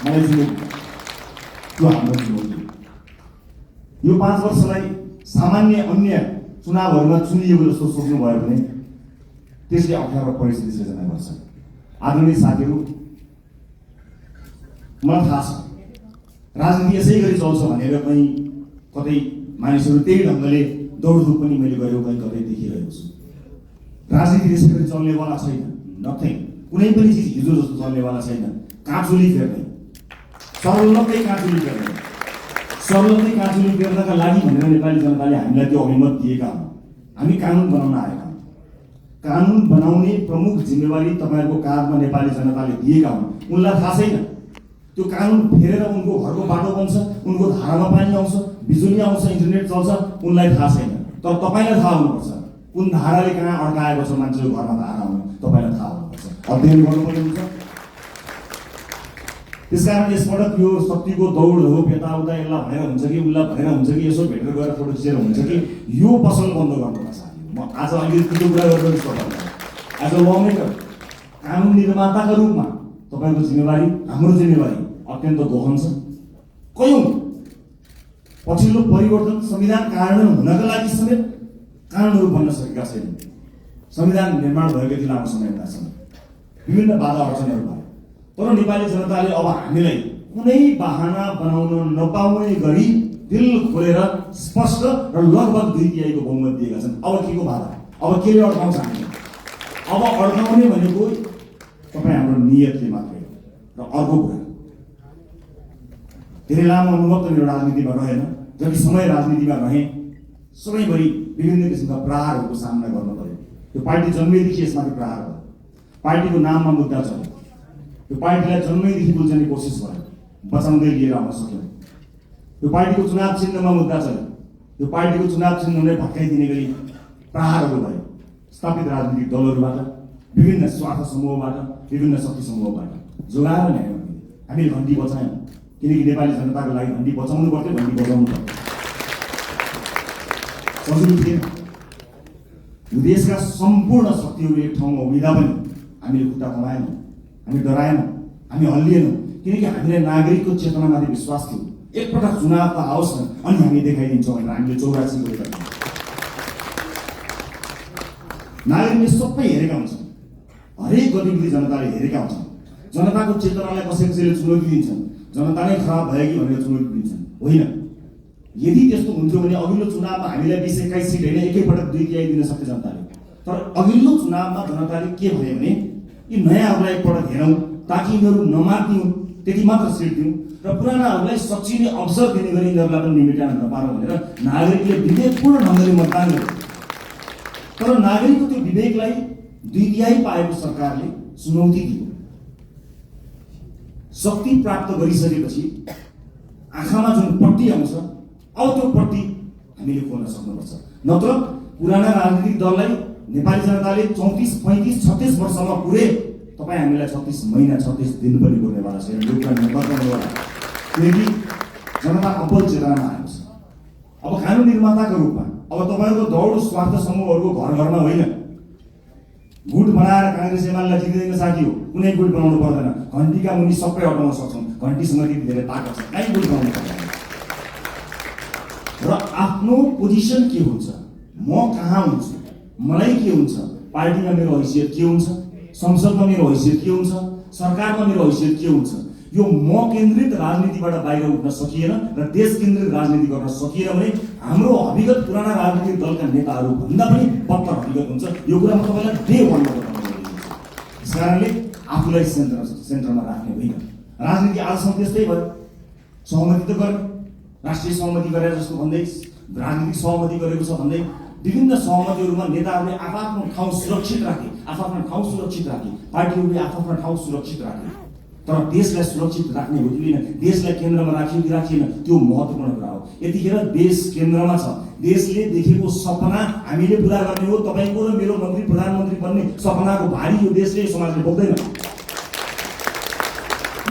मलाई चुनौती त्यो हाम्रो चुनौती। यो 5 वर्षलाई सामान्य अन्य चुनावहरूमा चुनिएको जस्तो सोच्नुभयो भने त्यसले अप्ठ्यारो परिस्थिति सृजना गर्छ। आदरणीय साथीहरू, मलाई थाहा छ राजनीति यसै गरी चल्छ भनेर कहीँ कतै मानिसहरू त्यही ढङ्गले दौडधुप पनि मैले गरेको कहीँ कतै देखिरहेको छु। राजनीति त्यसै गरी चल्नेवाला छैन। नथिङ, कुनै पनि चिज हिजो जस्तो चल्नेवाला छैन। काँचुली फेर्ने, सर्वलकै काँचुली फेर्ने, सर्वलकै काँचुली फेर्नका लागि भनेर नेपाली जनताले हामीलाई त्यो अभिमत दिएका हुन्। हामी कानुन बनाउन आएका हौँ। कानुन बनाउने प्रमुख जिम्मेवारी तपाईँहरूको काँधमा नेपाली जनताले दिएका हुन्। उनलाई थाहा छैन त्यो कानुन फेरेर उनको घरको बाटो बन्छ, उनको धारामा पानी आउँछ, बिजुली आउँछ, इन्टरनेट चल्छ, उनलाई थाहा छैन। तर तपाईँलाई थाहा हुनुपर्छ कुन धाराले कहाँ अड्काएको छ मान्छेको घरमा धारा आउनु, तपाईँलाई थाहा हुनुपर्छ, अध्ययन गर्नुपर्ने हुन्छ। त्यसकारण यसपटक यो शक्तिको दौड हो, यताउता यसलाई भनेर हुन्छ कि उसलाई भनेर हुन्छ कि यसो भेटेर गएर फोटो खिचेर हुन्छ कि यो पसल बन्द गर्नुपर्छ। म आज अलिकति त्यो कुरा गर्दैछु तपाईँलाई। एज अ लमेकर, कानुन निर्माताका रूपमा तपाईँको जिम्मेवारी, हाम्रो जिम्मेवारी अत्यन्त गहन छ। कयौँ पछिल्लो परिवर्तन संविधान कार्यान्वयन हुनका लागि समेत कानुनहरू बन्न सकेका छैनन्। संविधान निर्माण भएको यति लामो समयसम्म विभिन्न बाधा अडचनहरू भयो। तर नेपाली जनताले अब हामीलाई कुनै बहाना बनाउन नपाउने गरी दिल खोलेर स्पष्ट र लगभग 2/3 बहुमत दिएका छन्। अब के को बाधा, अब केले अड्काउँछ हामी? अब अड्काउने भनेको तपाईँ हाम्रो नियतले मात्रै हो। र अर्को कुरा, धेरै लामो अनुभव त मेरो राजनीतिमा रहेन। जति समय राजनीतिमा रहेँ सबैभरि विभिन्न किसिमका प्रहारहरूको सामना गर्नु पर्यो। यो पार्टी जन्मेदेखि यसमाथि प्रहार भयो। पार्टीको नाममा मुद्दा चल्यो। यो पार्टीलाई जन्मैदेखि बुझ्ने कोसिस भयो, बचाउँदै लिएर आउन सक्यौँ। यो पार्टीको चुनाव चिन्हमा मुद्दा चल्यो। यो पार्टीको चुनाव चिन्हलाई भत्काइदिने गरी प्रहारहरू भयो स्थापित राजनीतिक दलहरूबाट, विभिन्न स्वार्थ समूहबाट, विभिन्न शक्ति समूहबाट। जोगाएर ल्यायौँ हामीले घन्टी बचायौँ, किनकि नेपाली जनताको लागि घन्टी बचाउनु पर्थ्यो, घन्टी बजाउनु पर्थ्यो। सजिलो थिएन। यो देशका सम्पूर्ण शक्तिहरू एक ठाउँमा उभिँदा पनि हामीले खुट्टा कमाएनौँ, हामी डराएनौँ, हामी हल्लिएनौँ, किनकि हामीलाई नागरिकको चेतनामाथि विश्वास थियो। एकपटक चुनाव त आओस् न अनि हामी देखाइदिन्छौँ भनेर हामीले 84 गरेका थियौँ। नागरिकले सबै हेरेका हुन्छन्, हरेक गतिविधि जनताले हेरेका हुन्छन्। जनताको चेतनालाई कसैले चुनौती दिन्छन्, जनता नै खराब भयो कि भनेर चुनौती दिन्छन्। होइन, यदि त्यस्तो हुन्थ्यो भने अघिल्लो चुनावमा हामीलाई 20-21 सिट होइन एकैपटक 2/3 दिन सक्थ्यो जनताले। तर अघिल्लो चुनावमा जनताले के भयो भने यी नयाँहरूलाई एकपटक हेरौँ ताकि यिनीहरू नमार्दिउन्, त्यति मात्र सिट दिउँ र पुरानाहरूलाई सचिने अवसर दिने गरी यिनीहरूलाई पनि निमेटान नपारौँ भनेर नागरिकले विवेकपूर्ण ढङ्गले मतदान गर्यो। तर नागरिकको त्यो विवेकलाई 2/3 पाएको सरकारले चुनौती दियो। शक्ति प्राप्त गरिसकेपछि आँखामा जुन पट्टी आउँछ अब त्यो पट्टी हामीले खोल्न सक्नुपर्छ। नत्र पुराना राजनीतिक दललाई नेपाली जनताले 34, 35, 36 वर्षमा पुरे तपाईँ हामीलाई 36 महिना 36 दिन पनि पुर्नेवाला छैन। यो कुरा नगर्नुहोला, किनकि जनता अब्बल चेतनामा आएको छ। अब कानुन निर्माताको रूपमा अब तपाईँहरूको दौड स्वार्थ समूहहरूको घर घरमा होइन। गुट बनाएर काङ्ग्रेस एमालेलाई जितिँदैन साथी हो, कुनै गुट बनाउनु पर्दैन। घन्टीका मुनि सबै हटाउन सक्छौँ, घन्टीसँग त्यति धेरै ताकत छ, कहीँ गुट बनाउनु पर्दैन। र आफ्नो पोजिसन के हुन्छ, म कहाँ हुन्छु, मलाई के हुन्छ, पार्टीमा मेरो हैसियत के हुन्छ, संसदमा मेरो हैसियत के हुन्छ, सरकारमा मेरो हैसियत के हुन्छ, यो म केन्द्रित राजनीतिबाट बाहिर उठ्न सकिएन र देश केन्द्रित राजनीति गर्न सकिएन भने हाम्रो हकीकत पुराना राजनीतिक दलका नेताहरू भन्दा पनि बत्तर हकीकत हुन्छ। यो कुरा म तपाईँलाई डे 1 मा बताउन गइरहेको छु। त्यस कारणले आफूलाई सेन्टरमा राख्ने होइन। राजनीति आजसम्म त्यस्तै भयो, सहमति त गर्ने, राष्ट्रिय सहमति गरे जस्तो भन्दै, राजनीतिक सहमति गरेको छ भन्दै विभिन्न सहमतिहरूमा नेताहरूले आफ्नो ठाउँ सुरक्षित राखे, आफ्नो ठाउँ सुरक्षित राखे, पार्टीहरूले आफ्नो ठाउँ सुरक्षित राखे। तर देशलाई सुरक्षित राख्ने हो कि होइन, देशलाई केन्द्रमा राखियो कि राखिएन, त्यो महत्त्वपूर्ण कुरा हो। यतिखेर देश केन्द्रमा छ, देशले देखेको सपना हामीले पुरा गर्ने हो। तपाईँको र मेरो मन्त्री प्रधानमन्त्री बन्ने सपनाको भारी यो देशले, यो समाजले बोक्दैन।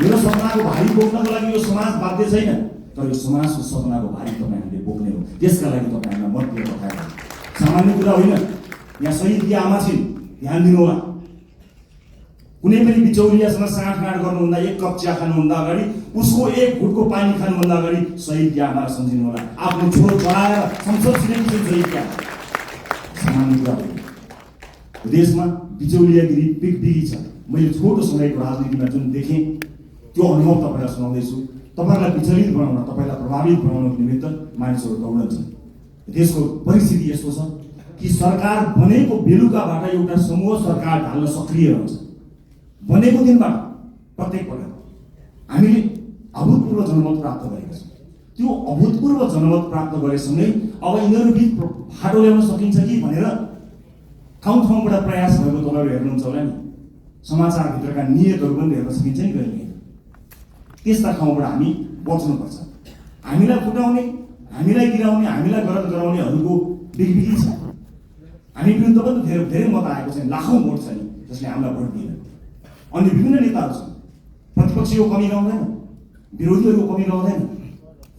मेरो सपनाको भारी बोक्नको लागि यो समाज बाध्य छैन, तर यो समाजको सपनाको भारी तपाईँहरूले बोक्ने हो। त्यसका लागि तपाईँहरूलाई मत दिएर पठाएर सामान्य कुरा होइन। यहाँ शहीद आमा छिन्, ध्यान दिनु होला। कुनै पनि बिचौलियासँग साँठगाँठ गर्नुभन्दा, एक कप चिया खानुभन्दा अगाडि, उसको एक घुटको पानी खानुभन्दा अगाडि शहीद क्या हमारा सम्झिनु होला। आफ्नो छोरो चढाएर संसद छिरेपछि शहीद क्या सामान्य कुरा हो। देशमा बिचौलियागिरी बिगबिगी छ। मैले छोटो समयको राजनीतिमा जुन देखेँ त्यो अनुभव तपाईँलाई सुनाउँदैछु। तपाईँलाई विचलित बनाउन, तपाईँलाई प्रभावित बनाउनको निमित्त मानिसहरू दौडन्छन्। देशको परिस्थिति यस्तो छ कि सरकार बनेको बेलुकाबाट एउटा समूह सरकार ढाल्न सक्रिय रहन्छ। बनेको दिनबाट प्रत्येक पटक हामीले अभूतपूर्व जनमत प्राप्त गरेका छौँ। त्यो अभूतपूर्व जनमत प्राप्त गरेसँगै अब यिनीहरू बिच फाटो ल्याउन सकिन्छ कि भनेर ठाउँ ठाउँबाट प्रयास भएको तपाईँहरू हेर्नुहुन्छ होला नि। समाचारभित्रका नियतहरू पनि हेर्न सकिन्छ नि कहिले। त्यस्ता ठाउँबाट हामी बच्नुपर्छ। हामीलाई फुटाउने, हामीलाई गिराउने, हामीलाई गलत गराउनेहरूको बिगबिगी छ। हामी विरुद्ध पनि धेरै मत आएको छ, लाखौँ भोट छ नि जसले हामीलाई भोट दिएन। अन्य विभिन्न नेताहरू छन्। प्रतिपक्षीको कमी रहँदैन, विरोधीहरूको कमी रहँदैन।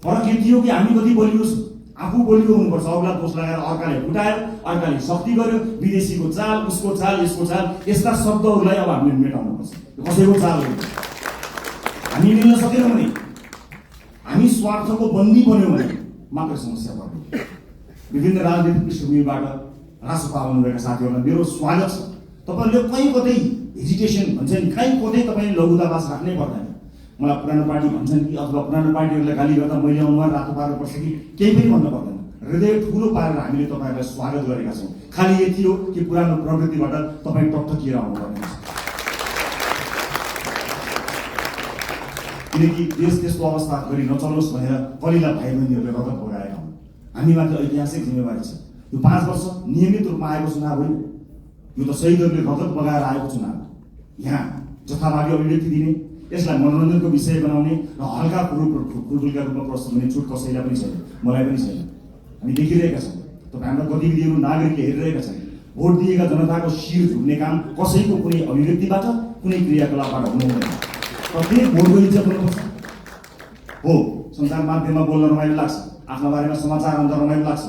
फरक यति हो कि हामी कति बलियो छौँ। आफू बलियो हुनुपर्छ। अरूलाई दोष लगाएर अर्काले फुटायो, अर्काले शक्ति गर्यो, विदेशीको चाल, उसको चाल, यसको चाल, यस्ता शब्दहरूलाई अब हामीले मेटाउनुपर्छ। कसैको चाल हो। हामी मिल्न सकेनौँ भने, हामी स्वार्थको बन्दी बन्यौँ भने मात्र समस्या पर्यो। विभिन्न राजनीतिक पृष्ठभूमिबाट रासपा आउनुभएका साथीहरूलाई मेरो स्वागत छ। तपाईँहरूले कहीँ कतै हेजिटेसन भन्छ नि, कहीँ कतै तपाईँले लघुतावास राख्नै पर्दैन। मलाई पुरानो पार्टी भन्छन् कि अथवा पुरानो पार्टीहरूलाई गाली गर्दा मैले अनुहार रातो पार्नुपर्छ कि केही पनि भन्नु पर्दैन। हृदय ठुलो पारेर हामीले तपाईँहरूलाई स्वागत गरेका छौँ। खालि यति हो कि पुरानो प्रवृत्तिबाट तपाईँ टकटकिएर आउनुपर्ने छ। किनकि देश त्यस्तो अवस्था गरी नचलोस् भनेर कलिला भाइ बहिनीहरूले रगत बगाएका हुन्। हामीमाथि ऐतिहासिक जिम्मेवारी छ। यो 5 वर्ष नियमित रूपमा आएको चुनाव होइन। यो त शहीदहरूले रगत बगाएर आएको चुनाव। यहाँ जथाभावी अभिव्यक्ति दिने, यसलाई मनोरञ्जनको विषय बनाउने र हल्का फुलफुलका रूपमा प्रस्तुत हुने छुट कसैलाई पनि छैन, मलाई पनि छैन। हामी देखिरहेका छौँ। तपाईँ हाम्रा गतिविधिहरू नागरिकले हेरिरहेका छन्। भोट दिएका जनताको शिर झुक्ने काम कसैको कुनै अभिव्यक्तिबाट, कुनै क्रियाकलापबाट हुनु हुँदैन। प्रत्येक भोटको इज्जत हुनुपर्छ। हो, सञ्चार माध्यममा बोल्न रमाइलो लाग्छ, आफ्नो बारेमा समाचार आउँदा रमाइलो लाग्छ,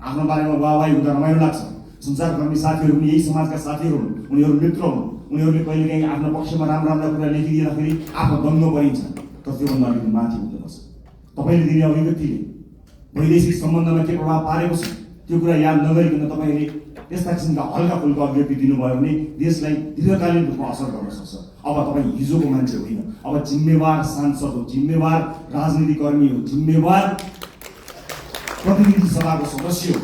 आफ्नो बारेमा वाहवाही हुँदा रमाइलो लाग्छ। सञ्चारकर्मी साथीहरू पनि यही समाजका साथीहरू हुन्, उनीहरू मित्र हुन्। उनीहरूले कहिलेकाहीँ आफ्नो पक्षमा राम्रा कुरा लेखिदिँदाखेरि आफ्नो दङ्ग परिन्छ। तर त्योभन्दा अलिकति माथि हुनुपर्छ। तपाईँले दिने अभिव्यक्तिले वैदेशिक सम्बन्धमा के प्रभाव पारेको छ त्यो कुरा याद नगरिकन तपाईँले त्यस्ता किसिमका हल्का फुल्का अभिव्यक्ति दिनुभयो भने देशलाई दीर्घकालीन रूपमा असर गर्न सक्छ। अब तपाईँ हिजोको मान्छे होइन, अब जिम्मेवार सांसद हो, जिम्मेवार राजनीतिकर्मी हो, जिम्मेवार प्रतिनिधि सभाको सदस्य हो।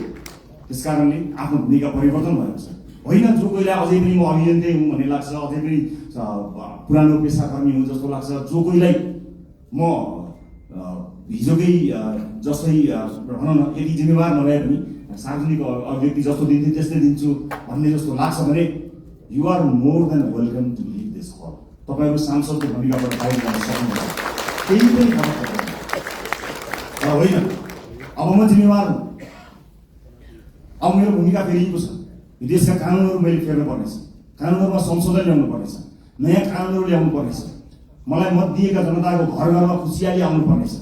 त्यसकारणले आफ्नो भूमिका परिवर्तन भएको छ। होइन जो कोहीलाई अझै पनि म अभियन्ता हुँ भन्ने लाग्छ, अझै पनि पुरानो पेसाकर्मी हुँ जस्तो लाग्छ, जो कोहीलाई म हिजोकै जस्तै भनौँ न यति जिम्मेवार नभए पनि सार्वजनिक अभिव्यक्ति जस्तो दिन्छु त्यस्तै दिन्छु भन्ने जस्तो लाग्छ भने you are more than welcome to live this hall. तपाईँहरू सांसदको भूमिकाबाट बाहिर जान सक्नुहुन्छ, केही पनि फरक पर्दैन। तर होइन, अब म जिम्मेवार हुँ। अब मेरो भूमिका फेरिएको छ। यो देशका कानुनहरू मैले फेर्नु पर्नेछ, कानुनहरूमा संशोधन ल्याउनु पर्नेछ, नयाँ कानुनहरू ल्याउनु पर्नेछ। मलाई मत दिएका जनताको घर घरमा खुसियाली आउनु पर्नेछ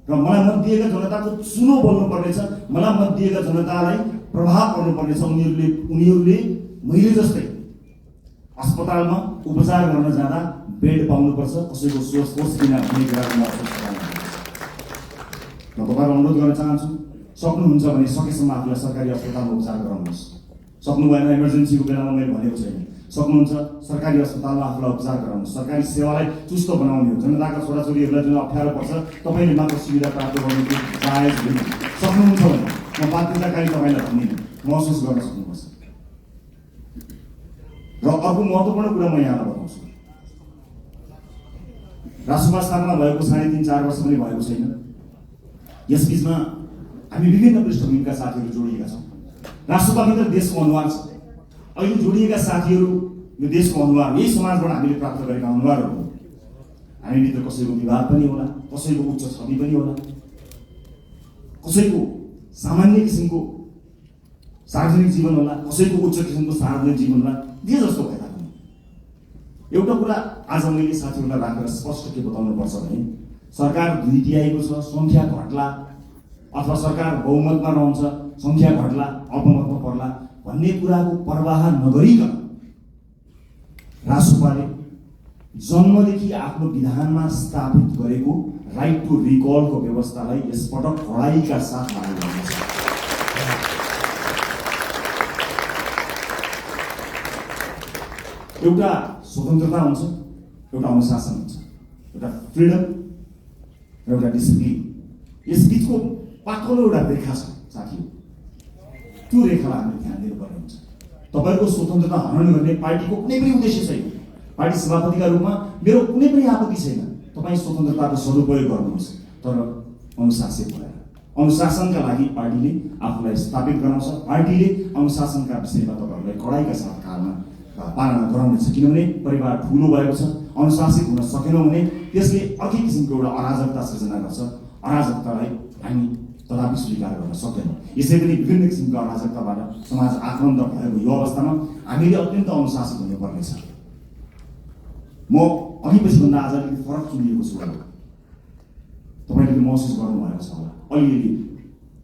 र मलाई मत दिएका जनताको चुनो बोल्नु पर्नेछ। मलाई मत दिएका जनतालाई प्रभाव पर्नु पर्नेछ। उनीहरूले मैले जस्तै अस्पतालमा उपचार गर्न जाँदा बेड पाउनुपर्छ, कसैको सोच बिना हुने कुराको महसुस गराउनुपर्छ। म तपाईँलाई अनुरोध गर्न चाहन्छु, सक्नुहुन्छ भने सकेसम्म आफूलाई सरकारी अस्पतालमा उपचार गराउनुहोस्। सक्नु भएन, इमर्जेन्सीको बेलामा मैले भनेको छैन, सक्नुहुन्छ सरकारी अस्पतालमा आफूलाई उपचार गराउनुहोस्। सरकारी सेवालाई चुस्त बनाउने हो। जनताका छोराछोरीहरूलाई जुन अप्ठ्यारो पर्छ तपाईँले मात्र सुविधा प्राप्त गर्नु जायज होइन। सक्नुहुन्छ भने म बाध्यताकारी तपाईँलाई भन्दिनँ, महसुस गर्न सक्नुपर्छ। र अर्को महत्त्वपूर्ण कुरा म यहाँलाई बताउँछु। राष्ट्रपा स्थापना भएको 3.5-4 वर्ष पनि भएको छैन। यस बिचमा हामी विभिन्न पृष्ठभूमिका साथीहरू जोडिएका छौँ। राष्ट्रपाभित्र देशको अनुहार छ। अहिले जोडिएका साथीहरू यो देशको अनुहार, यही समाजबाट हामीले प्राप्त गरेका अनुहारहरू हो। हामीभित्र कसैको विवाद पनि होला, कसैको उच्च छवि पनि होला, कसैको सामान्य किसिमको सार्वजनिक जीवन होला, कसैको उच्च किसिमको सार्वजनिक जीवन होला। जे जस्तो भए तापनि एउटा कुरा आज मैले साथीहरूलाई राखेर स्पष्ट के बताउनु पर्छ भने सरकार 2/3 छ, सङ्ख्या घट्ला अथवा सरकार बहुमतमा रहन्छ, सङ्ख्या घट्ला अल्पमतमा पर्ला भन्ने कुराको पर्वाह नगरिकन राष्ट्रपाले जन्मदेखि आफ्नो विधानमा स्थापित गरेको राइट टु रिकलको व्यवस्थालाई यसपटक कडाइका साथ लागू गर्नेछ। एउटा स्वतन्त्रता हुन्छ, एउटा अनुशासन हुन्छ, एउटा फ्रिडम र एउटा डिसिप्लिन। यस बिचको पातलो एउटा रेखा छ साथीहरू, त्यो रेखालाई हामीले ध्यान दिनुपर्ने हुन्छ। तपाईँको स्वतन्त्रता हनन गर्ने पार्टीको कुनै पनि उद्देश्य छैन। पार्टी सभापतिका रूपमा मेरो कुनै पनि आपत्ति छैन, तपाईँ स्वतन्त्रताको सदुपयोग गर्नुहोस्, तर अनुशासित भएर। अनुशासनका लागि पार्टीले आफूलाई स्थापित गराउँछ। पार्टीले अनुशासनका विषयमा तपाईँहरूलाई कडाइका साथ पालना गराउनेछ। किनभने परिवार ठुलो भएको छ, अनुशासित हुन सकेनौँ भने त्यसले अर्कै किसिमको एउटा अराजकता सृजना गर्छ। अराजकतालाई हामी कदापि स्वीकार गर्न सक्दैनौँ। यसै पनि विभिन्न किसिमको अराजकताबाट समाज आक्रान्त भएको यो अवस्थामा हामीले अत्यन्त अनुशासित हुनुपर्नेछ। म अघि पछिभन्दा आज अलिकति फरक चुनिएको छु होला, तपाईँले महसुस गर्नुभएको छ होला। अलिअलि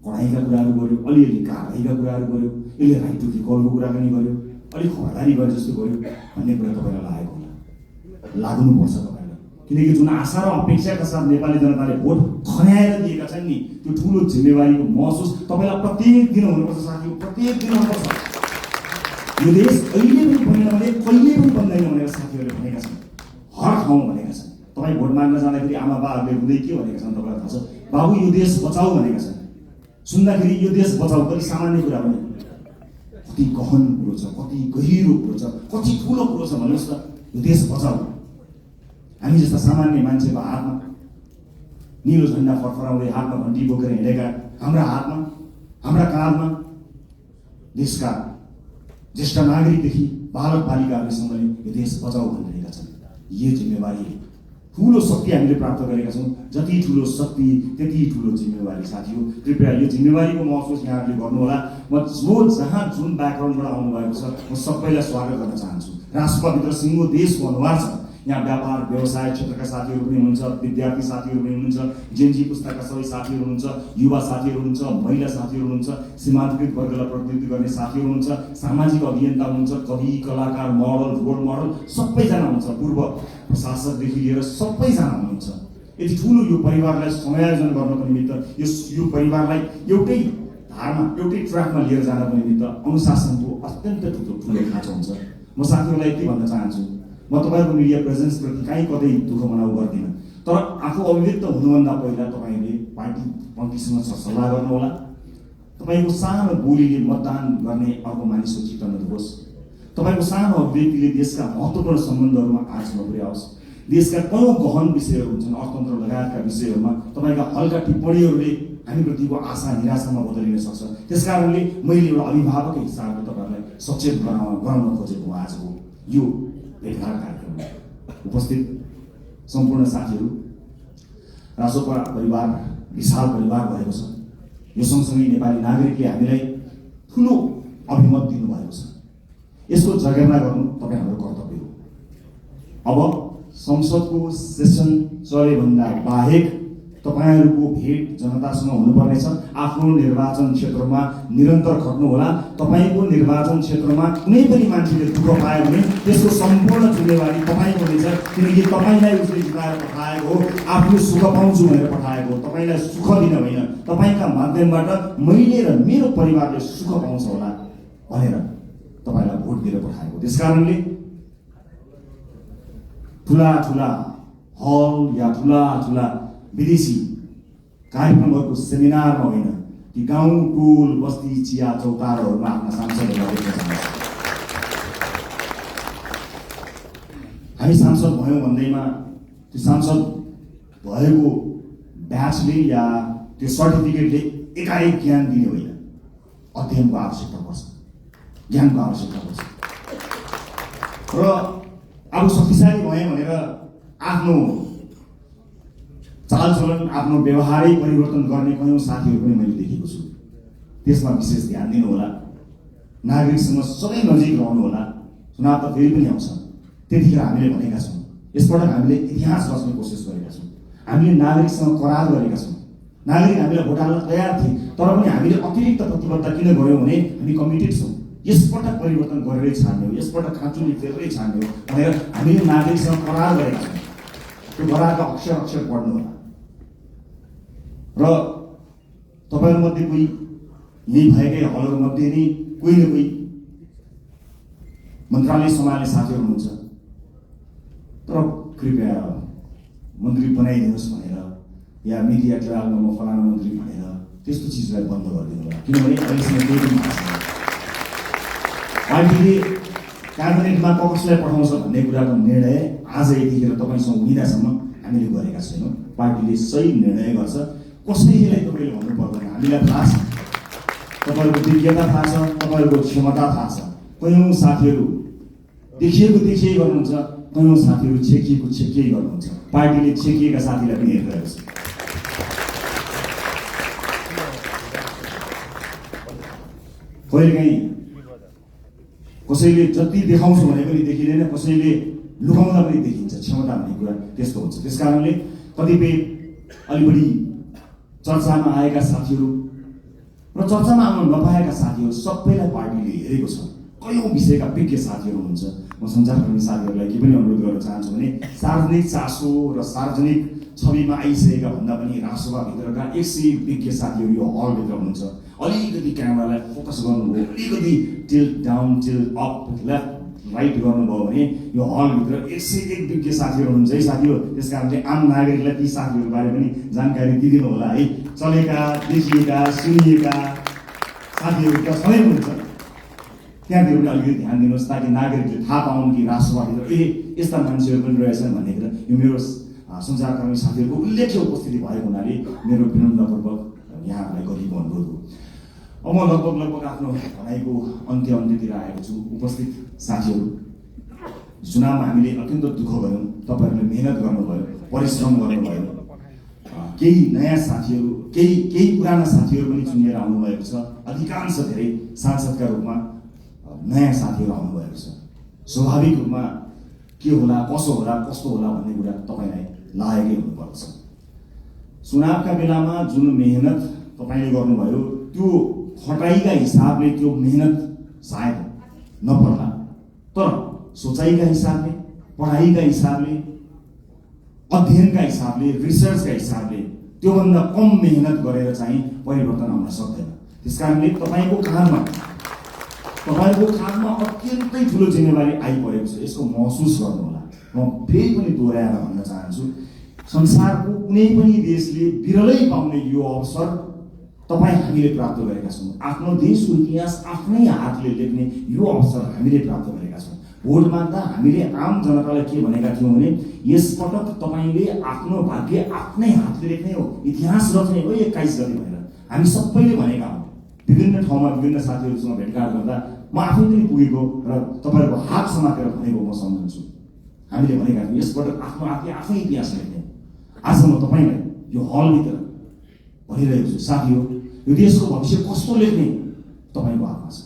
पढाइका कुराहरू गर्यो, अलिअलि कारबाहीका कुराहरू गर्यो, यसले राइट टु रिकलको कुराकानी गर्यो, अलिक खबरदारी गरे जस्तो गर्यो भन्ने कुरा तपाईँलाई लागेको होला। लाग्नुपर्छ तपाईँलाई, किनकि जुन आशा र अपेक्षाका साथ नेपाली जनताले भोट खन्याएर दिएका छन् नि, त्यो ठुलो जिम्मेवारीको महसुस तपाईँलाई प्रत्येक दिन हुनुपर्छ साथी, प्रत्येक दिन हुनुपर्छ। यो देश अहिले पनि बन्दैन भने कहिले पनि बन्दैन भनेर साथीहरूले भनेका छन्, हर ठाउँमा भनेका छन्। तपाईँ भोट माग्न जाँदाखेरि आमा बाबाहरूले हुँदै के भनेका छन् तपाईँलाई थाहा छ? बाबु यो देश बचाऊ भनेका छन्। सुन्दाखेरि यो देश बचाऊ कति सामान्य कुरा पनि, कति गहन कुरो छ, कति गहिरो कुरो छ, कति ठुलो कुरो छ भन्नुहोस् त। यो देश बचाऊ हामी जस्ता सामान्य मान्छेको हातमा, निलो झन्डा फरफराउँदै हातमा घन्टी बोकेर हिँडेका हाम्रा हातमा, हाम्रा काँधमा देशका ज्येष्ठ नागरिकदेखि बालक बालिकाहरूसँगले यो देश बचाऊ भनिरहेका छन्। यो जिम्मेवारी ठुलो शक्ति हामीले प्राप्त गरेका छौँ। जति ठुलो शक्ति त्यति ठुलो जिम्मेवारी साथी हो। कृपया यो जिम्मेवारीको महसुस यहाँहरूले गर्नुहोला। म जो जहाँ जुन ब्याकग्राउन्डबाट आउनुभएको छ म सबैलाई स्वागत गर्न चाहन्छु। राष्ट्रभित्र सिङ्गो देशको अनुहार छ। यहाँ व्यापार व्यवसाय क्षेत्रका साथीहरू पनि हुनुहुन्छ, विद्यार्थी साथीहरू पनि हुनुहुन्छ, जेनजी पुस्ताका सबै साथीहरू हुनुहुन्छ, युवा साथीहरू हुनुहुन्छ, महिला साथीहरू हुनुहुन्छ, सीमान्तकृत वर्गलाई प्रतिनिधित्व गर्ने साथीहरू हुनुहुन्छ, सामाजिक अभियन्ता हुनुहुन्छ, कवि कलाकार मोडल रोल मोडल सबैजना हुनुहुन्छ, पूर्व प्रशासकदेखि लिएर सबैजना हुनुहुन्छ। यति ठुलो यो परिवारलाई समायोजन गर्नको निमित्त, यो परिवारलाई एउटै धारमा एउटै ट्र्याकमा लिएर जानको निमित्त अनुशासनको अत्यन्त ठुलो खाँचो हुन्छ। म साथीहरूलाई यति भन्न चाहन्छु, म तपाईँको मिडिया प्रेजेन्सप्रति कहीँ कतै दुःख मनाउ गर्दिनँ, तर आफू अभिव्यक्त हुनुभन्दा पहिला तपाईँले पार्टी पङ्क्तिसँग सल्लाह गर्नुहोला। तपाईँको सानो बोलीले मतदान गर्ने अर्को मानिसको चित्त नदुखोस्। तपाईँको सानो अभिव्यक्तिले देशका महत्त्वपूर्ण सम्बन्धहरूमा आँच नपुर्याओस्। देशका कयौँ गहन विषयहरू हुन्छन्, अर्थतन्त्र लगायतका विषयहरूमा तपाईँका हल्का टिप्पणीहरूले हामीप्रतिको आशा निराशामा बदलिन सक्छ। त्यसकारणले मैले एउटा अभिभावकको हिसाबले तपाईँहरूलाई सचेत गराउन खोजेको आजको यो भेटघाट कार्यक्रममा उपस्थित सम्पूर्ण साथीहरू। रासोपा परिवार विशाल परिवार भएको छ। यो सँगसँगै नेपाली नागरिकले हामीलाई ठुलो अभिमत दिनुभएको छ। यसको जगेर्ना गर्नु तपाईँ हाम्रो कर्तव्य हो। अब संसदको सेसन चलेभन्दा बाहेक तपाईँहरूको भेट जनतासँग हुनुपर्नेछ। आफ्नो निर्वाचन क्षेत्रमा निरन्तर खट्नुहोला। तपाईँको निर्वाचन क्षेत्रमा कुनै पनि मान्छेले दुःख पायो भने त्यसको सम्पूर्ण जिम्मेवारी तपाईँको हुनेछ, किनकि तपाईँलाई उसले जिताएर पठाएको हो, आफ्नो सुख पाउँछु भनेर पठाएको हो, तपाईँलाई सुख दिन होइन, तपाईँका माध्यमबाट मैले र मेरो परिवारले सुख पाउँछ होला भनेर तपाईँलाई भोट दिएर पठाएको। त्यसकारणले ठुला ठुला हल या ठुला ठुला विदेशी कार्यक्रमहरूको सेमिनारमा होइन, ती गाउँ टोल बस्ती चिया चौताराहरूमा आफ्ना सांसदहरूलाई देख्न चाहन्छु। हामी सांसद भयौँ भन्दैमा त्यो सांसद भएको ब्याचले या त्यो सर्टिफिकेटले एकाएक ज्ञान दिने होइन, अध्ययनको आवश्यकता पर्छ, ज्ञानको आवश्यकता पर्छ। र अब शक्तिशाली भएँ भनेर आफ्नो चालचलन आफ्नो व्यवहारै परिवर्तन गर्ने कयौँ साथीहरू पनि मैले देखेको छु। त्यसमा विशेष ध्यान दिनुहोला। नागरिकसँग सधैँ नजिक रहनुहोला। चुनाव त फेरि पनि आउँछ, त्यतिखेर हामीले भनेका छौँ, यसपटक हामीले इतिहास रच्ने कोसिस गरेका छौँ। हामीले नागरिकसँग करार गरेका छौँ। नागरिक हामीलाई भोट हाल्न तयार थिए, तर पनि हामीले अतिरिक्त प्रतिबद्धता किन गऱ्यौँ भने हामी कमिटेड छौँ। यसपटक परिवर्तन गरेरै छाड्ने हो, यसपटक खाँचुली फेरेरै छाड्ने हो भनेर हामीले नागरिकसँग करार गरेका छौँ। त्यो करारका अक्षर अक्षर पढ्नु होला। र तपाईँहरूमध्ये कोही यही भएकै हलहरूमध्ये नै कोही न कोही मन्त्रालय सम्हाल्ने साथीहरू हुनुहुन्छ, तर कृपया मन्त्री बनाइदिनुहोस् भनेर या मिडिया ट्रायलमा म फलाना मन्त्री भनेर त्यस्तो चिजलाई बन्द गरिदिनु होला। किनभने अहिलेसम्म केही पनि भएको छैन। पार्टीले क्याबिनेटमा कसलाई पठाउँछ भन्ने कुराको निर्णय आज यतिखेर तपाईँसँग हुँदासम्म हामीले गरेका छैनौँ। पार्टीले सही निर्णय गर्छ। कसैलाई तपाईँले भन्नु पर्दैन, हामीलाई थाहा छ, तपाईँहरूको दिव्यता थाहा छ, तपाईँहरूको क्षमता थाहा छ। कयौँ साथीहरू देखिएको देखिए गर्नुहुन्छ, कयौँ साथीहरू छेकिएको छेकिए गर्नुहुन्छ। पार्टीले छेकिएका साथीलाई पनि हेरिरहेको छ। कहिलेकाहीँ कसैले जति देखाउँछु भने पनि देखिँदैन, कसैले लुकाउँदा पनि देखिन्छ। क्षमता भन्ने कुरा त्यस्तो हुन्छ। त्यस कारणले कतिपय अलि बढी चर्चामा आएका साथीहरू र चर्चामा आउन नपाएका साथीहरू सबैलाई पार्टीले हेरेको छ। कयौँ विषयका विज्ञ साथीहरू हुनुहुन्छ। म सञ्चारकर्मी साथीहरूलाई के पनि अनुरोध गर्न चाहन्छु भने सार्वजनिक चासो र सार्वजनिक छविमा आइसकेका भन्दा पनि राष्ट्रसभाभित्रका 100 विज्ञ साथीहरू यो हलभित्र हुनुहुन्छ। अलिकति क्यामेरालाई फोकस गर्नुभयो, अलिकति tilt down tilt up left right गर्नुभयो भने यो हलभित्र 101 विज्ञ साथीहरू हुनुहुन्छ है साथीहरू। त्यस कारणले आम नागरिकलाई ती साथीहरूबारे पनि जानकारी दिइदिनु होला है। चलेका, देखिएका, सुनिएका साथीहरू त सधैँ हुनुहुन्छ, त्यहाँतिर पनि अलिकति ध्यान दिनुहोस् ताकि नागरिकले थाहा पाउन् कि राष्ट्रवादीहरू यस्ता मान्छेहरू पनि रहेछन् भन्ने कुरा। यो मेरो सञ्चारकर्मी साथीहरूको उल्लेख्य उपस्थिति भएको हुनाले मेरो विनम्रपूर्वक यहाँहरूलाई गरिएको अनुरोध हो। अब म लगभग आफ्नो भनाइको अन्त्यतिर आएको छु। उपस्थित साथीहरू, चुनावमा हामीले अत्यन्त दुःख गऱ्यौँ, तपाईँहरूले मेहनत गर्नुभयो, परिश्रम गर्नुभयो। केही नयाँ साथीहरू, केही पुराना साथीहरू पनि चुनिएर आउनुभएको छ। अधिकांश धेरै सांसदका रूपमा नयाँ साथीहरू आउनुभएको छ। स्वाभाविक रूपमा के होला, कसो होला, कस्तो होला भन्ने कुरा तपाईँलाई लागेकै हुनुपर्छ। चुनावका बेलामा जुन मेहनत तपाईँले गर्नुभयो त्यो खटाइका हिसाबले त्यो मेहनत सायद नपर्ला, तर सोचाइका हिसाबले, पढाइका हिसाबले, अध्ययनका हिसाबले, रिसर्चका हिसाबले त्योभन्दा कम मेहनत गरेर चाहिँ परिवर्तन आउन सक्दैन। त्यस कारणले तपाईँको काँधमा अत्यन्तै ठुलो जिम्मेवारी आइपरेको छ। यसको महसुस गर्नुहोला। म फेरि पनि दोहोऱ्याएर भन्न चाहन्छु, संसारको कुनै पनि देशले बिरलै पाउने यो अवसर हामीले प्राप्त गरेका छौँ। आफ्नो देशको इतिहास आफ्नै हातले लेख्ने यो अवसर हामीले प्राप्त गरेका छौँ। भोट माग्दा हामीले आम जनतालाई के भनेका थियौँ भने यसपटक तपाईँले आफ्नो भाग्य आफ्नै हातले लेख्ने हो, इतिहास रच्ने हो 21 गते भनेर हामी सबैले भनेका हौँ। विभिन्न ठाउँमा विभिन्न साथीहरूसँग भेटघाट गर्दा म आफै पनि पुगेको र तपाईँहरूको हात समातेर भनेको म सम्झन्छु। हामीले भनेका थियौँ यसपटक आफ्नो हातले आफै इतिहास लेख्ने। आज म तपाईँलाई यो हलभित्र भनिरहेको छु, साथी हो, यो देशको भविष्य कस्तो लेख्ने तपाईँको हातमा छ,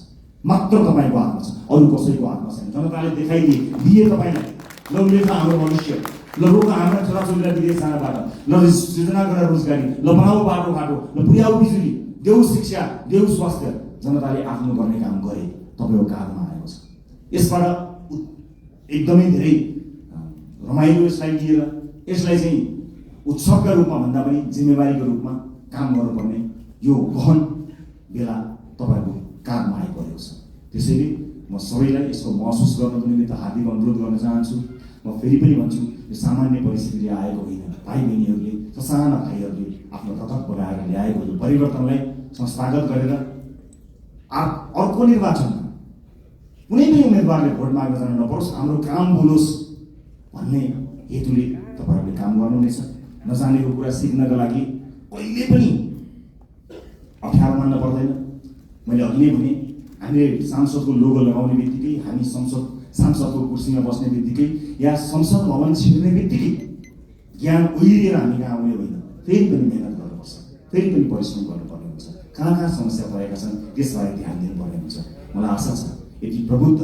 मात्र तपाईँको हातमा छ, अरू कसैको हातमा छैन। जनताले दिए तपाईँलाई, ल लेख हाम्रो भविष्य, ल रोक हाम्रा छोराछोरीलाई विदेश जानबाट, ल सृजना गरेर रोजगारी, ल बनाऊ बाटोघाटो, ल पुर्याऊ बिजुली, देऊ शिक्षा, देऊ स्वास्थ्य। जनताले आफ्नो गर्ने काम गरे, तपाईँको काँधमा आएको छ। यसबाट एकदमै धेरै रमाइलो यसलाई लिएर यसलाई चाहिँ उत्सवका रूपमा भन्दा पनि जिम्मेवारीको रूपमा काम गर्नुपर्ने यो गहन बेला तपाईँको काँधमा आइपरेको छ। त्यसैले म सबैलाई यसको महसुस गर्नको निमित्त हार्दिक अनुरोध गर्न चाहन्छु। म फेरि पनि भन्छु, यो सामान्य परिस्थितिले आएको होइन। भाइ बहिनीहरूले, ससाना भाइहरूले आफ्नो रगत बगाएर ल्याएको यो परिवर्तनलाई संस्थागत गरेर अर्को निर्वाचनमा कुनै पनि उम्मेदवारले भोट माग्न जान नपरोस्, हाम्रो काम बोलोस् भन्ने हेतुले तपाईँहरूले काम गर्नुहुनेछ। नजानेको कुरा सिक्नका लागि कहिले पनि अप्ठ्यारो मान्न पर्दैन। मैले अघि नै भने हामीले सांसदको लोगो लगाउने बित्तिकै, हामी सांसदको कुर्सीमा बस्ने बित्तिकै या संसद भवन छिर्ने बित्तिकै ज्ञान उहिरिएर हामी कहाँ आउने होइन। फेरि पनि मेहनत गर्नुपर्छ, फेरि पनि परिश्रम गर्नुपर्ने हुन्छ। कहाँ समस्या परेका छन् त्यसबारे ध्यान दिनुपर्ने हुन्छ। मलाई आशा छ यति प्रबुद्ध,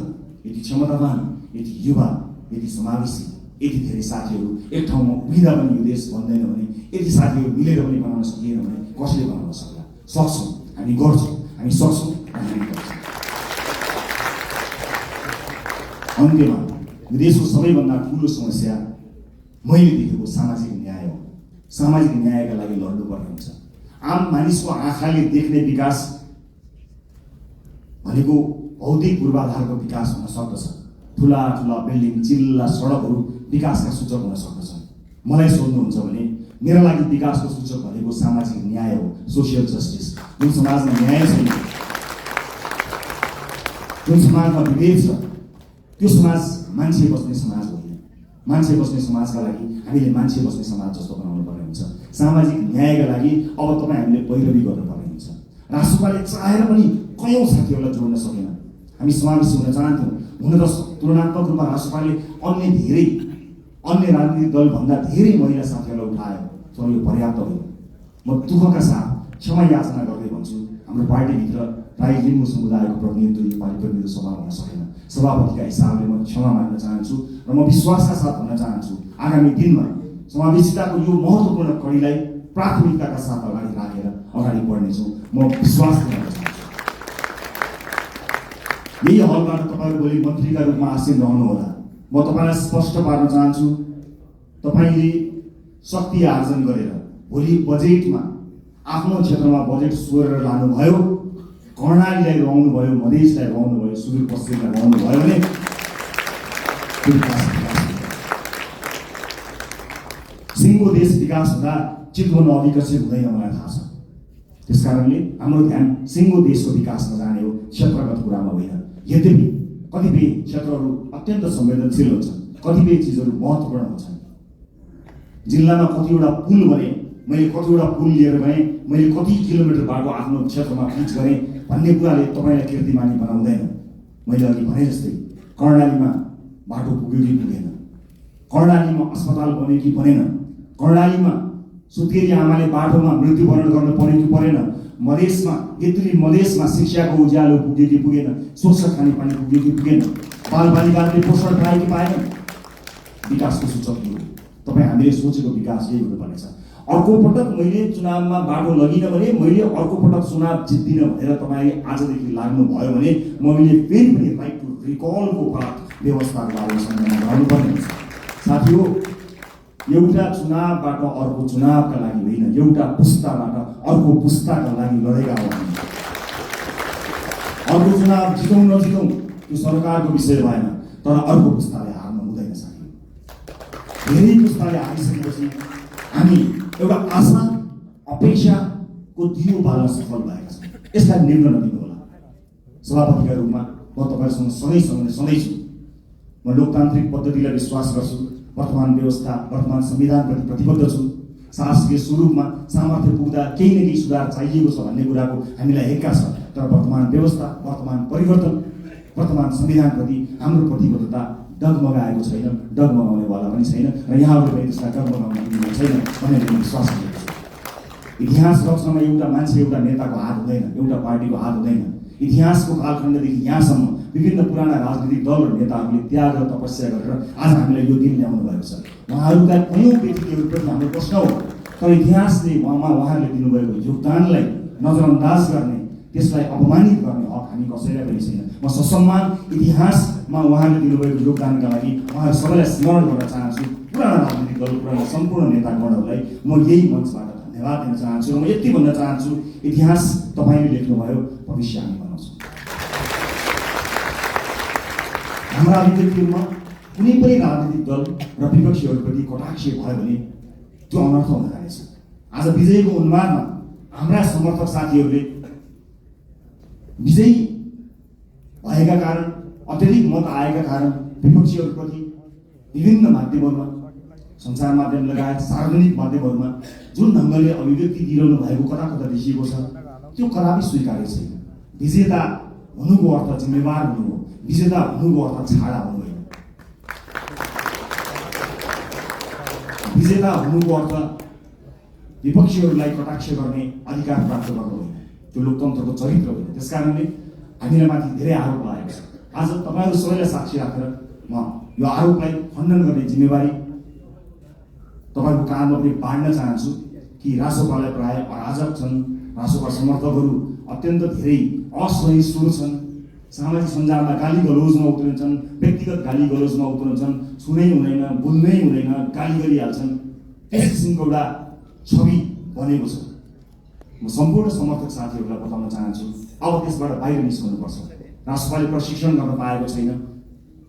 यति क्षमतावान, यति युवा, यति समावेशी, यति धेरै साथीहरू एक ठाउँमा उभिँदा पनि यो देश बन्दैन भने, यति साथीहरू मिलेर पनि बनाउन सकिएन भने कसले बनाउन सक्ला? सक्छौँ, हामी गर्छौँ, हामी सक्छौँ, हामी गर्छौँ। अन्त्यमा यो देशको सबैभन्दा ठुलो समस्या मैले देखेको सामाजिक न्याय हो। सामाजिक न्यायका लागि लड्नुपर्ने हुन्छ। आम मानिसको आँखाले देख्ने विकास भनेको भौतिक पूर्वाधारको विकास हुन सक्दछ। ठुला ठुला बिल्डिङ, चिल्ला सडकहरू विकासका सूचक हुन सक्दछन्। मलाई सोध्नुहुन्छ भने मेरा लागि विकासको सूचक भनेको सामाजिक न्याय हो, सोसियल जस्टिस। जुन समाजमा न्याय छैन, जुन समाजमा विभेद छ, त्यो समाज मान्छे बस्ने समाज होइन। मान्छे बस्ने समाजका लागि हामीले मान्छे बस्ने समाज जस्तो बनाउनु पर्ने हुन्छ। सामाजिक न्यायका लागि अब तपाईँ हामीले पैरवी गर्नुपर्ने हुन्छ। राष्ट्रपाले चाहेर पनि कयौँ साथीहरूलाई जोड्न सकेन। हामी समावेशी हुन चाहन्थ्यौँ। हुन त तुलनात्मक रूपमा राष्ट्रपाले अन्य राजनीतिक दलभन्दा धेरै महिला साथीहरूलाई उठायो, तर यो पर्याप्त होइन। म दुःखका साथ क्षमा याचना गर्दै भन्छु, हाम्रो पार्टीभित्र राई लिम्बू समुदायको प्रतिनिधित्व यो पालि प्रतिनिधि सभा हुन सकेन। सभापतिका हिसाबले म क्षमा माग्न चाहन्छु र म विश्वासका साथ भन्न चाहन्छु आगामी दिनमा समावेशिताको यो महत्त्वपूर्ण कडीलाई प्राथमिकताका साथ अगाडि राखेर अगाडि बढ्नेछौँ। म विश्वास दिन चाहन्छु। यही हलबाट तपाईँहरू भोलि मन्त्रीका रूपमा आसीन रहनुहोला। म तपाईँलाई स्पष्ट पार्न चाहन्छु, तपाईँले शक्ति आर्जन गरेर भोलि बजेटमा आफ्नो क्षेत्रमा बजेट सोरेर लानुभयो, कर्णालीलाई रहनु भयो, मधेसलाई रहनु भयो, सुदूरपश्चिमलाई रहनु भयो भने सिङ्गो देश विकास हुँदा चितवन अविकसित हुँदैन, मलाई थाहा छ। त्यसकारणले हाम्रो ध्यान सिङ्गो देशको विकासमा जाने हो, क्षेत्रगत कुरामा होइन। यद्यपि कतिपय क्षेत्रहरू अत्यन्त संवेदनशील हुन्छन्, कतिपय चिजहरू महत्त्वपूर्ण हुन्छन्। जिल्लामा कतिवटा पुल बने, मैले कतिवटा पुल लिएर गएँ, मैले कति किलोमिटर बाटो आफ्नो क्षेत्रमा पिच गरेँ भन्ने कुराले तपाईँलाई कीर्तिमानी बनाउँदैन। मैले अघि भने जस्तै कर्णालीमा बाटो पुग्यो कि पुगेन, कर्णालीमा अस्पताल बन्यो कि बनेन, कर्णालीमा सुत्केरी आमाले बाटोमा मृत्युवरण गर्न पर्यो कि परेन, मधेसमा शिक्षाको उज्यालो पुग्यो कि पुगेन, स्वच्छ खानेपानी पुग्यो कि पुगेन, बालबालिकाहरूले पोषण पाए कि पाएन। विकासको सूचक हो। तपाईँ हामीले सोचेको विकास यही हुनुपर्नेछ। अर्को पटक मैले चुनावमा बाटो लगिनँ भने, मैले अर्को पटक चुनाव जित्दिनँ भनेर तपाईँले आजदेखि लाग्नुभयो भने मैले फेरि पनि राइट टु रिकलको व्यवस्थाको बारेमा सम्झना गराउनुपर्ने हुन्छ। साथीहो, एउटा चुनावबाट अर्को चुनावका लागि होइन, एउटा पुस्ताबाट अर्को पुस्ताका लागि लडेका हो। अर्को चुनाव जितौँ नजितौँ त्यो सरकारको विषय भएन, तर अर्को पुस्ताले हार्नु हुँदैन। साथी, धेरै पुस्ताले हारिसकेपछि हामी एउटा आशा अपेक्षाको दियो बाल्न सफल भएका छौँ। यसलाई निर्णय नदिनु होला। सभापतिका रूपमा म तपाईँहरूसँग सधैँ छु। म लोकतान्त्रिक पद्धतिलाई विश्वास गर्छु। वर्तमान व्यवस्था, वर्तमान संविधानप्रति प्रतिबद्ध छु। शासकीय स्वरूपमा सामर्थ्य पुग्दा केही न केही सुधार चाहिएको छ भन्ने कुराको हामीलाई हेक्का छ। तर वर्तमान व्यवस्था, वर्तमान परिवर्तन, वर्तमान संविधानप्रति हाम्रो प्रतिबद्धता डगमगाएको छैन, डगमगाउनेवाला पनि छैन र यहाँहरू पनि त्यसलाई डगमगाउन दिनु छैन भन्ने मैले विश्वास गरेको छु। इतिहास रचनामा एउटा मान्छे, एउटा नेताको हात हुँदैन, एउटा पार्टीको हात हुँदैन। इतिहासको कालखण्डदेखि यहाँसम्म विभिन्न पुराना राजनीतिक दल र नेताहरूले त्याग र तपस्या गरेर आज हामीलाई यो दिन ल्याउनु भएको छ। उहाँहरूका कयौँ व्यक्तिहरूप्रति हाम्रो प्रश्न हो, तर इतिहासले उहाँहरूले दिनुभएको योगदानलाई नजरअन्दाज गर्ने, त्यसलाई अपमानित गर्ने हक हामी कसैलाई पनि छैन। म ससम्मान इतिहासमा उहाँले दिनुभएको योगदानका लागि उहाँहरू सबैलाई स्मरण गर्न चाहन्छु। पुराना राजनीतिक दल, पुराना सम्पूर्ण नेतागणहरूलाई म यही मञ्चबाट धन्यवाद दिन चाहन्छु र म यति भन्न चाहन्छु, इतिहास तपाईँले लेख्नुभयो, भविष्य हामी बनाउँछौँ। हाम्रा अभिव्यक्तिहरूमा कुनै पनि राजनीतिक दल र विपक्षीहरूप्रति कटाक्ष भयो भने त्यो अनर्थ हुन जानेछ। आज विजयको उन्मादमा हाम्रा समर्थक साथीहरूले विजयी भएका कारण, अत्यधिक मत आएका कारण विपक्षीहरूप्रति विभिन्न माध्यमहरूमा, सञ्चार माध्यम लगायत सार्वजनिक माध्यमहरूमा जुन ढङ्गले अभिव्यक्ति दिइरहनु भएको कता कता देखिएको छ, त्यो कदापि स्वीकार्य छैन। विजेता हुनुको अर्थ जिम्मेवार हुनु हो, विजेता हुनुको अर्थ छाडा हुनु होइन। विजेता हुनुको अर्थ विपक्षीहरूलाई कटाक्ष गर्ने अधिकार प्राप्त गर्नु होइन, त्यो लोकतन्त्रको चरित्र होइन। त्यसकारणले हामीलाई माथि धेरै आरोप लागेको छ। आज तपाईँहरू सबैलाई साक्षी राखेर म यो आरोपलाई खण्डन गर्ने जिम्मेवारी तपाईँको काममा पनि बाँड्न चाहन्छु कि रासोपालाई प्राय अराजक छन्, रासोपा समर्थकहरू अत्यन्त धेरै असहिष्णु छन्, सामाजिक सञ्जालमा गाली गलौजमा उत्रन्छन्, व्यक्तिगत गाली गलौजमा उत्रन्छन्, छुनै हुँदैन, बोल्नै हुँदैन, गाली गरिहाल्छन्। त्यस किसिमको एउटा छवि बनेको छ। म सम्पूर्ण समर्थक साथीहरूलाई बताउन चाहन्छु, अब त्यसबाट बाहिर निस्कनुपर्छ। राष्ट्रपाले प्रशिक्षण गर्न पाएको छैन।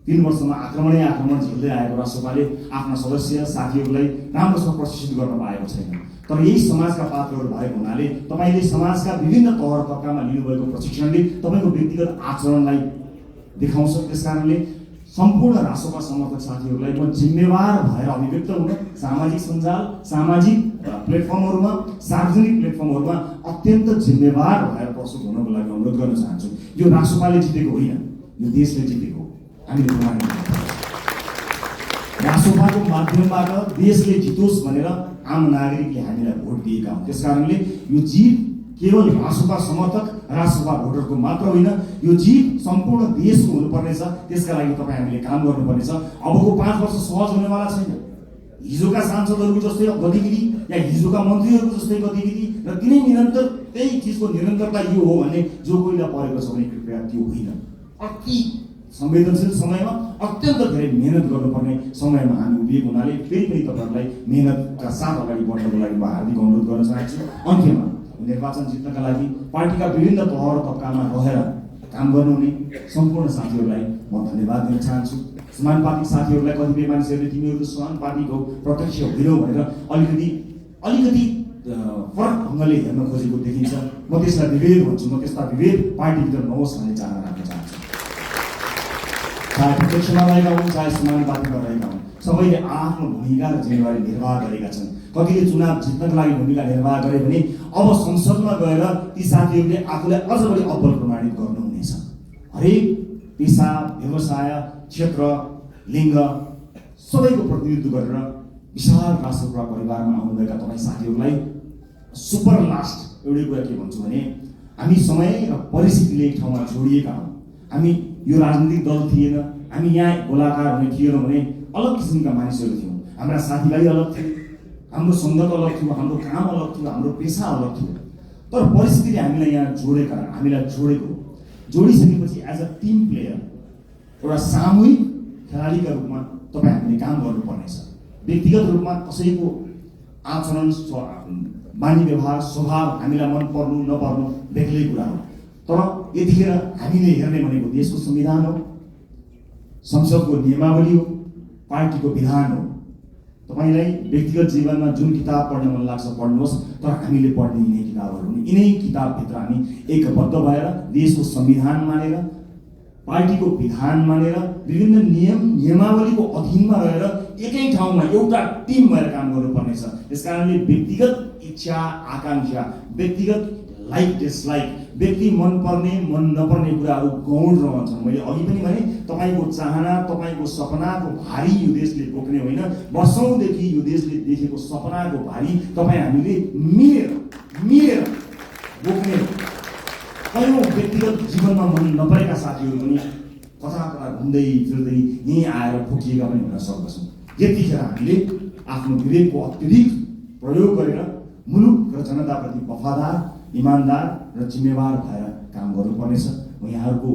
3 वर्षमा आक्रमण झेल्दै आएको राष्ट्रपाले आफ्ना सदस्य साथीहरूलाई राम्रोसँग प्रशिक्षित गर्न पाएको छैन। तर यही समाजका पात्रहरू भएको हुनाले तपाईँले समाजका विभिन्न तह तबकामा लिनुभएको प्रशिक्षणले तपाईँको व्यक्तिगत आचरणलाई देखाउँछ। त्यसकारणले सम्पूर्ण राष्ट्रपा समर्थक साथीहरूलाई म जिम्मेवार भएर अभिव्यक्त हुन सामाजिक सञ्जाल, सामाजिक प्लेटफर्महरूमा, सार्वजनिक प्लेटफर्महरूमा अत्यन्त जिम्मेवार भएर प्रस्तुत हुनको लागि अनुरोध गर्न चाहन्छु। यो राष्ट्रपाले जितेको होइन, यो देशले जितेको हो। हामीले प्रमाणित राष्ट्रपाको माध्यमबाट देशले जितोस् भनेर आम नागरिकले हामीलाई भोट दिएका हुन्। त्यसकारणले यो जित केवल राष्ट्रपा समर्थक, राष्ट्रपा भोटरको मात्र होइन, यो जित सम्पूर्ण देशको हुनुपर्नेछ। त्यसका लागि तपाईँ हामीले काम गर्नुपर्नेछ। अबको 5 वर्ष सहज हुनेवाला छैन। हिजोका सांसदहरूको जस्तै गतिविधि या हिजोका मन्त्रीहरूको जस्तै गतिविधि र तिनै निरन्तर त्यही चिजको निरन्तरता यो हो भन्ने जो कोहीलाई परेको छ भने कृपया त्यो होइन। अति संवेदनशील समयमा अत्यन्त धेरै मेहनत गर्नुपर्ने समयमा हामी उभिएको हुनाले फेरि पनि तपाईँहरूलाई मेहनतका साथ अगाडि बढ्नको लागि म हार्दिक अनुरोध गर्न चाहन्छु। अन्त्यमा निर्वाचन जित्नका लागि पार्टीका विभिन्न तह र तबकामा रहेर काम गर्नुहुने सम्पूर्ण साथीहरूलाई म धन्यवाद दिन चाहन्छु। समानुपातिक साथीहरूलाई कतिपय मानिसहरूले तिमीहरू समानुपातिक हो, प्रत्यक्ष होइनौ भनेर अलिकति फरक ढङ्गले हेर्न खोजेको देखिन्छ। म त्यसलाई विभेद भन्छु। म त्यस्ता विभेद पार्टीभित्र नहोस् भन्ने चाहना राख्न चाहन्छु। चाहे प्रत्यक्षमा रहेका हुन्, चाहे समानुपातिकमा रहेका हुन्, सबैले आफ्नो भूमिका र जिम्मेवारी निर्वाह गरेका छन्। कतिले चुनाव जित्नका लागि भूमिका निर्वाह गरे भने अब संसदमा गएर ती साथीहरूले आफूलाई अझ बढी अब्बल प्रमाणित गर्नुहुनेछ। हरेक पेसा, व्यवसाय, क्षेत्र, लिङ्ग सबैको प्रतिनिधित्व गरेर विशाल राष्ट्रपा परिवारमा आउनुभएका तपाईँ साथीहरूलाई सुपर लास्ट एउटै कुरा के भन्छु भने हामी समय र परिस्थितिले एक ठाउँमा जोडिएका हौँ। हामी यो राजनीतिक दल थिएन, हामी यहाँ गोलाकार हुने थिएनौँ भने अलग किसिमका मानिसहरू थियौँ। हाम्रा साथीभाइ अलग थिए, हाम्रो सङ्गत अलग थियो, हाम्रो काम अलग थियो, हाम्रो पेसा अलग थियो। तर परिस्थितिले हामीलाई यहाँ जोडेको जोडिसकेपछि एज अ टिम प्लेयर एउटा सामूहिक खेलाडीका रूपमा तपाईँ हामीले काम गर्नुपर्नेछ। व्यक्तिगत रूपमा कसैको आचरण, बानी व्यवहार, स्वभाव हामीलाई मन पर्नु नपर्नु बेग्लै कुरा हो। तर यतिखेर हामीले हेर्ने भनेको देशको संविधान हो, संसदको नियमावली हो, पार्टीको विधान हो। तपाईँलाई व्यक्तिगत जीवनमा जुन किताब पढ्न मन लाग्छ पढ्नुहोस्, तर हामीले पढ्ने यिनै किताबहरू हुन्। यिनै किताबभित्र हामी एकबद्ध भएर देशको संविधान मानेर, पार्टीको विधान मानेर, विभिन्न नियमावलीको अधीनमा रहेर एकै ठाउँमा एउटा टिम भएर काम गर्नुपर्नेछ। त्यसकारणले व्यक्तिगत इच्छा आकाङ्क्षा, व्यक्तिगत लाइक डिसलाइक, व्यक्ति मनपर्ने मन नपर्ने कुराहरू गौण रहन्छन्। मैले अघि पनि भने तपाईँको चाहना, तपाईँको सपनाको भारी यो देशले बोक्ने होइन, वर्षौँदेखि यो देशले देखेको सपनाको भारी तपाईँ हामीले मिलेर बोक्ने। कयौँ व्यक्तिगत जीवनमा मन नपरेका साथीहरू पनि कता घुम्दै फिर्दै यहीँ आएर ठोकिएका पनि हुन सक्दछन्। यतिखेर हामीले आफ्नो विवेकको अत्यधिक प्रयोग गरेर मुलुक र जनताप्रति वफादार, इमान्दार र जिम्मेवार भएर काम गर्नुपर्नेछ। म यहाँहरूको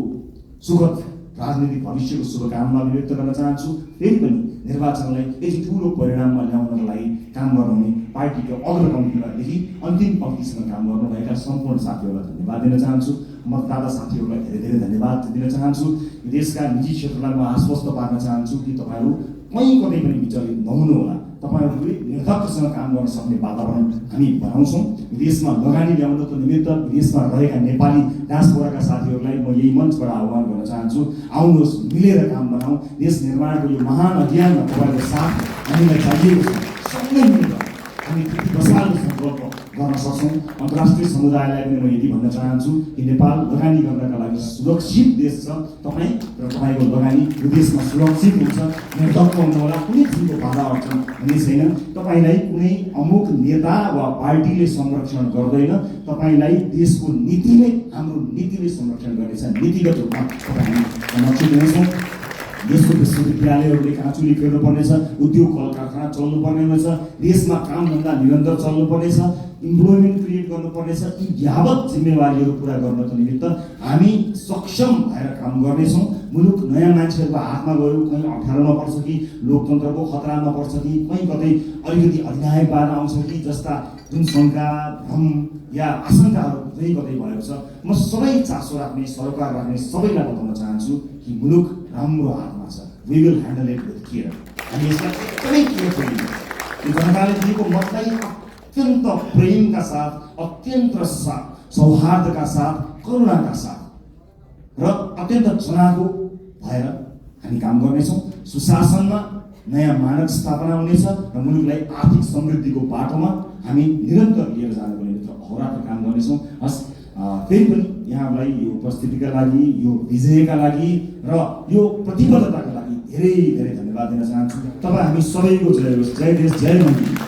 सुखद राजनीतिक भविष्यको शुभकामना व्यक्त गर्न चाहन्छु। फेरि पनि निर्वाचनलाई यति ठुलो परिणाममा ल्याउनका लागि काम गर्नुहुने पार्टीको अग्रपङ्क्तिदेखि अन्तिम पङ्क्तिसम्म काम गर्नुभएका सम्पूर्ण साथीहरूलाई धन्यवाद दिन चाहन्छु। मतदाता साथीहरूलाई धेरै धेरै धन्यवाद दिन चाहन्छु। देशका निजी क्षेत्रलाई म आश्वस्त पार्न चाहन्छु कि तपाईँहरू कहीँ कतै पनि विचलित नहुनुहोला। तपाईँहरूले निर्धक्कसँग काम गर्न सक्ने वातावरण हामी बनाउँछौँ। विदेशमा लगानी ल्याउनको निमित्त विदेशमा रहेका नेपाली डायस्पोराका साथीहरूलाई म यही मञ्चबाट आह्वान गर्न चाहन्छु, आउनुहोस्, मिलेर काम बनाऊ। देश निर्माणको यो महान अभियानमा तपाईँको साथ हामीलाई चाहिएको छ। सँगै मिलेर हामी त्यति बसाल्ने सङ्कल्प गर्न सक्छौँ। अन्तर्राष्ट्रिय समुदायलाई पनि म यति भन्न चाहन्छु कि नेपाल लगानी गर्नका लागि सुरक्षित देश छ। तपाईँ र तपाईँको लगानी यो देशमा सुरक्षित हुन्छ। निर्धक्क हुनुहोला, कुनै किसिमको बाधा अड्चन हुने छैन। तपाईँलाई कुनै अमुक नेता वा पार्टीले संरक्षण गर्दैन, तपाईँलाई देशको नीतिले, हाम्रो नीतिले संरक्षण गर्नेछ। नीतिगत रूपमा तपाईँ हामी संरक्षित हुनेछौँ। देशको विश्वविद्यालयहरूले काँचुली फेर्नुपर्नेछ, उद्योग कल कारखाना चल्नुपर्ने हुनेछ, देशमा कामधन्दा निरन्तर चल्नुपर्नेछ, इम्प्लोइमेन्ट क्रिएट गर्नुपर्नेछ। यी यावत जिम्मेवारीहरू पुरा गर्नको निमित्त हामी सक्षम भएर काम गर्नेछौँ। मुलुक नयाँ मान्छेहरूको हातमा गयो, कहीँ अप्ठ्यारोमा पर्छ कि लोकतन्त्रको खतरामा पर्छ कि कहीँ कतै अलिकति अधिनायकवाद आउँछ कि जस्ता जुन शङ्का भ्रम या आशंकाहरू कतै कतै भएको छ, म सबै चासो राख्ने सरोकार राख्ने सबैलाई बताउन चाहन्छु कि मुलुक राम्रो हातमा छ। We will handle it with care. हामी यसलाई एकदमै केयरफुली जनताले दिएको मतलाई अत्यन्त प्रेमका साथ, अत्यन्त सौहार्दका साथ, करुणाका साथ र अत्यन्त चनाखो भएर हामी काम गर्नेछौँ। सुशासनमा नयाँ मानक स्थापना हुनेछ र मुलुकलाई आर्थिक समृद्धिको बाटोमा हामी निरन्तर लिएर जानको निमित्त अहोरात्र काम गर्नेछौँ। हस्, फेरि पनि यहाँलाई यो उपस्थितिका लागि, यो विजयका लागि र यो प्रतिबद्धताका लागि धेरै धेरै धन्यवाद दिन चाहन्छु। तपाईँ हामी सबैको जय होस्। जय देश, जय मन्दिर।